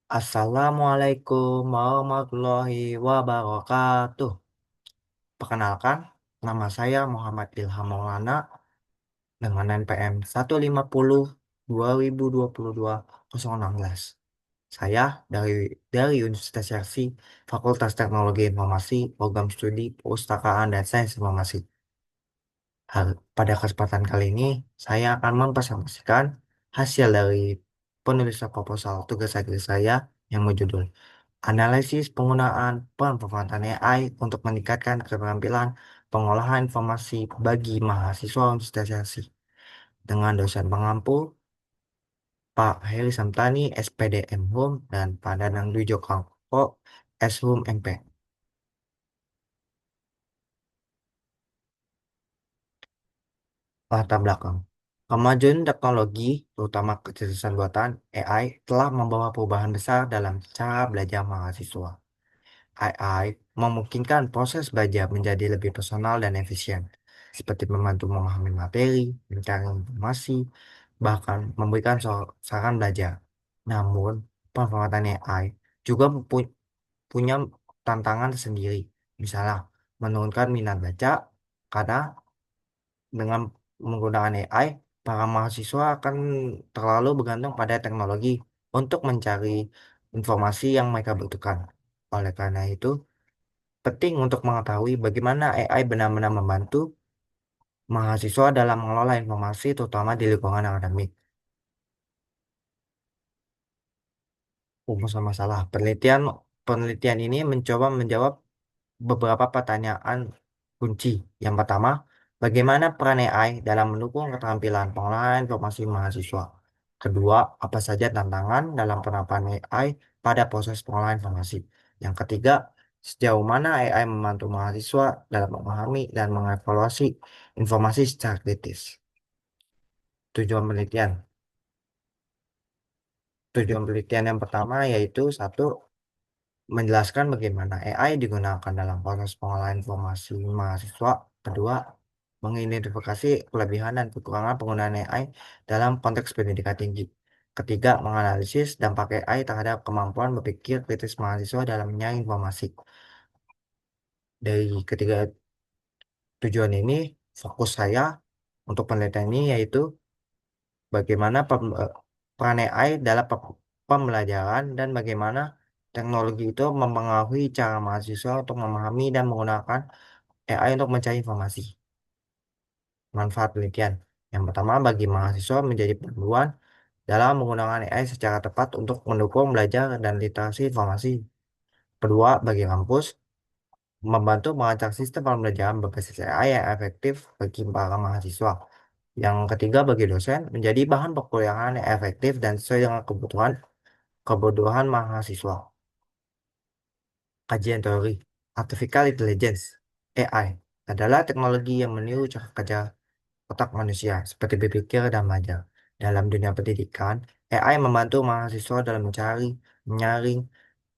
Assalamualaikum warahmatullahi wabarakatuh. Perkenalkan, nama saya Muhammad Ilham Maulana dengan NPM 150-2022-016. Saya dari Universitas Yarsi, Fakultas Teknologi Informasi, Program Studi Perpustakaan dan Sains Informasi. Pada kesempatan kali ini, saya akan mempresentasikan hasil dari penulisan proposal tugas akhir saya yang berjudul Analisis penggunaan pemanfaatan AI untuk meningkatkan keterampilan pengolahan informasi bagi mahasiswa Universitas dengan dosen pengampu Pak Heri Samtani, SPD M.Hum, dan Pak Danang Dwi Jokangko, S.Hum MP. Latar belakang. Kemajuan teknologi, terutama kecerdasan buatan AI, telah membawa perubahan besar dalam cara belajar mahasiswa. AI memungkinkan proses belajar menjadi lebih personal dan efisien, seperti membantu memahami materi, mencari informasi, bahkan memberikan saran belajar. Namun, pemanfaatan AI juga punya tantangan tersendiri. Misalnya, menurunkan minat baca karena dengan menggunakan AI, para mahasiswa akan terlalu bergantung pada teknologi untuk mencari informasi yang mereka butuhkan. Oleh karena itu, penting untuk mengetahui bagaimana AI benar-benar membantu mahasiswa dalam mengelola informasi, terutama di lingkungan akademik. Masalah penelitian penelitian ini mencoba menjawab beberapa pertanyaan kunci. Yang pertama, bagaimana peran AI dalam mendukung keterampilan pengolahan informasi mahasiswa? Kedua, apa saja tantangan dalam penerapan AI pada proses pengolahan informasi? Yang ketiga, sejauh mana AI membantu mahasiswa dalam memahami dan mengevaluasi informasi secara kritis? Tujuan penelitian. Tujuan penelitian yang pertama yaitu satu, menjelaskan bagaimana AI digunakan dalam proses pengolahan informasi mahasiswa. Kedua, mengidentifikasi kelebihan dan kekurangan penggunaan AI dalam konteks pendidikan tinggi. Ketiga, menganalisis dampak AI terhadap kemampuan berpikir kritis mahasiswa dalam menyaring informasi. Dari ketiga tujuan ini, fokus saya untuk penelitian ini yaitu bagaimana peran AI dalam pembelajaran dan bagaimana teknologi itu mempengaruhi cara mahasiswa untuk memahami dan menggunakan AI untuk mencari informasi. Manfaat penelitian. Yang pertama, bagi mahasiswa menjadi panduan dalam menggunakan AI secara tepat untuk mendukung belajar dan literasi informasi. Kedua, bagi kampus, membantu merancang sistem pembelajaran berbasis AI yang efektif bagi para mahasiswa. Yang ketiga, bagi dosen, menjadi bahan perkuliahan yang efektif dan sesuai dengan kebutuhan mahasiswa. Kajian teori Artificial Intelligence AI adalah teknologi yang meniru cara kerja otak manusia seperti berpikir dan belajar. Dalam dunia pendidikan, AI membantu mahasiswa dalam mencari, menyaring,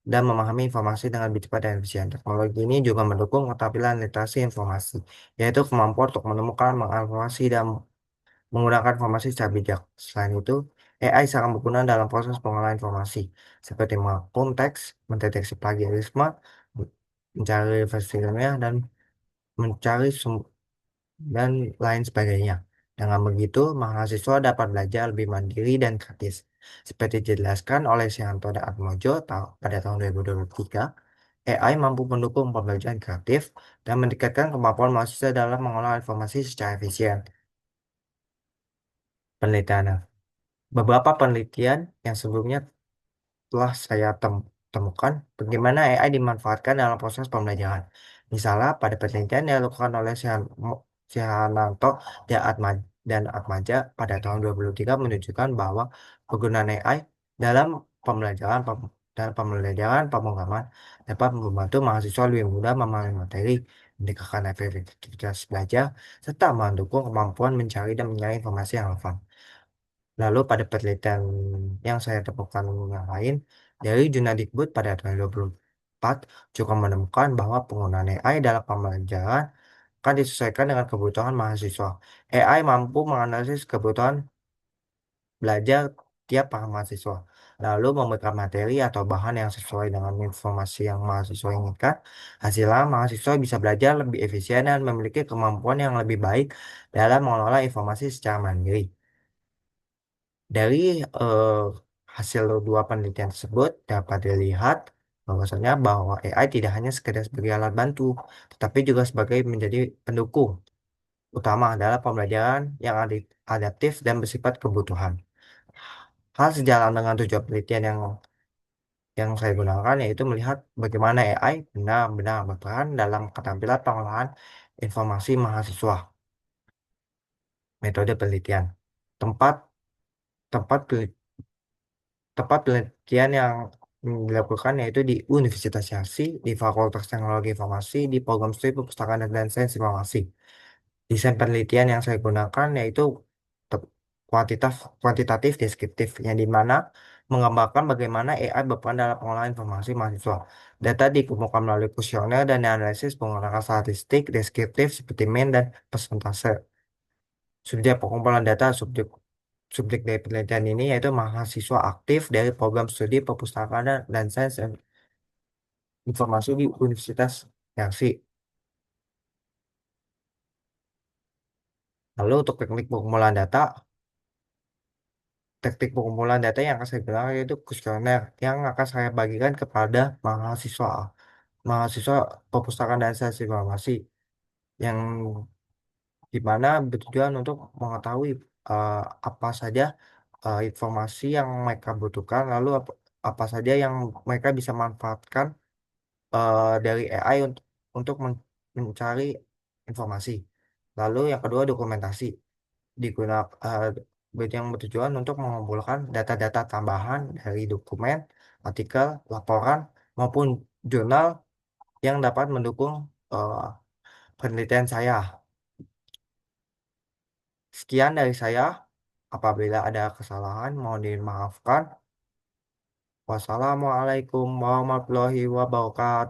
dan memahami informasi dengan lebih cepat dan efisien. Teknologi ini juga mendukung keterampilan literasi informasi, yaitu kemampuan untuk menemukan, mengevaluasi, dan menggunakan informasi secara bijak. Selain itu, AI sangat berguna dalam proses pengolahan informasi, seperti merangkum teks, mendeteksi plagiarisme, mencari versi ilmiah, dan mencari dan lain sebagainya. Dengan begitu, mahasiswa dapat belajar lebih mandiri dan kritis. Seperti dijelaskan oleh Syanto dan Atmojo pada tahun 2023, AI mampu mendukung pembelajaran kreatif dan meningkatkan kemampuan mahasiswa dalam mengolah informasi secara efisien. Penelitian. Beberapa penelitian yang sebelumnya telah saya temukan bagaimana AI dimanfaatkan dalam proses pembelajaran. Misalnya, pada penelitian yang dilakukan oleh Syananto dan Atmaja pada tahun 2003 menunjukkan bahwa penggunaan AI dalam pembelajaran pemrograman dapat membantu mahasiswa lebih mudah memahami materi, meningkatkan efektivitas belajar, serta mendukung kemampuan mencari dan menyaring informasi yang relevan. Lalu pada penelitian yang saya temukan yang lain, dari Junadikbud pada tahun 2024 juga menemukan bahwa penggunaan AI dalam pembelajaran akan disesuaikan dengan kebutuhan mahasiswa. AI mampu menganalisis kebutuhan belajar tiap para mahasiswa. Lalu memberikan materi atau bahan yang sesuai dengan informasi yang mahasiswa inginkan. Hasilnya, mahasiswa bisa belajar lebih efisien dan memiliki kemampuan yang lebih baik dalam mengelola informasi secara mandiri. Dari eh, hasil dua penelitian tersebut dapat dilihat bahwasanya bahwa AI tidak hanya sekedar sebagai alat bantu, tetapi juga sebagai menjadi pendukung utama adalah pembelajaran yang adaptif dan bersifat kebutuhan. Hal sejalan dengan tujuan penelitian yang saya gunakan yaitu melihat bagaimana AI benar-benar berperan dalam keterampilan pengolahan informasi mahasiswa. Metode penelitian. Tempat tempat pel- tempat penelitian yang dilakukan yaitu di Universitas Yarsi, di Fakultas Teknologi Informasi, di Program Studi Perpustakaan dan Sains Informasi. Desain penelitian yang saya gunakan yaitu te- kuantitatif deskriptif yang dimana menggambarkan bagaimana AI berperan dalam pengolahan informasi mahasiswa. Data dikumpulkan melalui kuesioner dan analisis menggunakan statistik deskriptif seperti mean dan persentase. Subjek pengumpulan data subjek dari penelitian ini yaitu mahasiswa aktif dari program studi perpustakaan dan sains informasi di Universitas Yarsi. Lalu untuk teknik pengumpulan data, teknik pengumpulan data yang akan saya gunakan yaitu kuesioner yang akan saya bagikan kepada mahasiswa mahasiswa perpustakaan dan sains informasi yang dimana bertujuan untuk mengetahui eh, apa saja informasi yang mereka butuhkan lalu apa saja yang mereka bisa manfaatkan dari AI untuk mencari informasi. Lalu yang kedua dokumentasi digunakan yang bertujuan untuk mengumpulkan data-data tambahan dari dokumen, artikel, laporan maupun jurnal yang dapat mendukung eh, penelitian saya. Sekian dari saya. Apabila ada kesalahan, mohon dimaafkan. Wassalamualaikum warahmatullahi wabarakatuh.